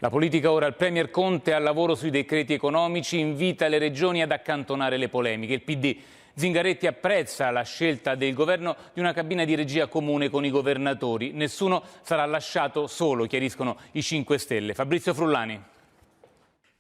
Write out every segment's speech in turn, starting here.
La politica ora, il Premier Conte al lavoro sui decreti economici, invita le regioni ad accantonare le polemiche. Il PD Zingaretti apprezza la scelta del governo di una cabina di regia comune con i governatori. Nessuno sarà lasciato solo, chiariscono i 5 Stelle. Fabrizio Frullani.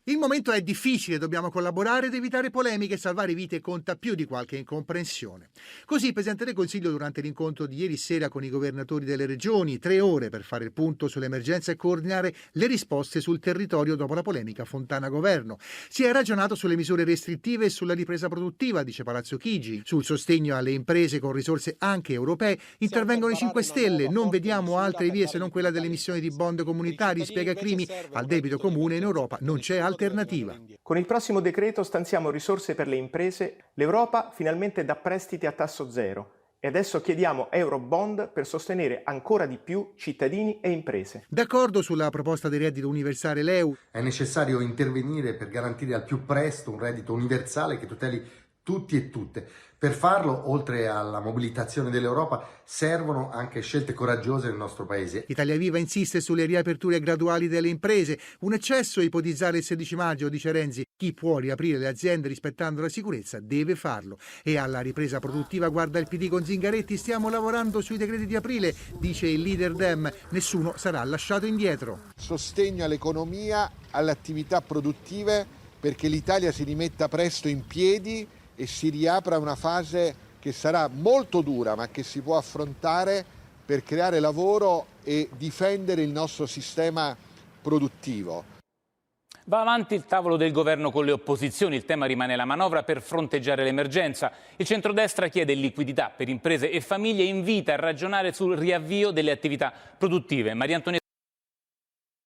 Il momento è difficile, dobbiamo collaborare ed evitare polemiche, salvare vite conta più di qualche incomprensione. Così il Presidente del Consiglio durante l'incontro di ieri sera con i governatori delle regioni, 3 ore per fare il punto sull'emergenza e coordinare le risposte sul territorio dopo la polemica Fontana-Governo. Si è ragionato sulle misure restrittive e sulla ripresa produttiva, dice Palazzo Chigi. Sul sostegno alle imprese con risorse anche europee intervengono i 5 Stelle. Non vediamo altre vie se non quella delle emissioni di bond comunitari, spiega Crimi. Al debito comune in Europa non c'è alternativa. Con il prossimo decreto stanziamo risorse per le imprese. L'Europa finalmente dà prestiti a tasso zero e adesso chiediamo Eurobond per sostenere ancora di più cittadini e imprese. D'accordo sulla proposta del reddito universale l'EU. È necessario intervenire per garantire al più presto un reddito universale che tuteli tutti e tutte. Per farlo, oltre alla mobilitazione dell'Europa, servono anche scelte coraggiose nel nostro Paese. Italia Viva insiste sulle riaperture graduali delle imprese. Un eccesso ipotizzare il 16 maggio, dice Renzi. Chi può riaprire le aziende rispettando la sicurezza deve farlo. E alla ripresa produttiva guarda il PD con Zingaretti. Stiamo lavorando sui decreti di aprile, dice il leader Dem. Nessuno sarà lasciato indietro. Sostegno all'economia, alle attività produttive, perché l'Italia si rimetta presto in piedi e si riapra una fase che sarà molto dura ma che si può affrontare per creare lavoro e difendere il nostro sistema produttivo. Va avanti il tavolo del governo con le opposizioni, il tema rimane la manovra per fronteggiare l'emergenza. Il centrodestra chiede liquidità per imprese e famiglie e invita a ragionare sul riavvio delle attività produttive. Maria Antonia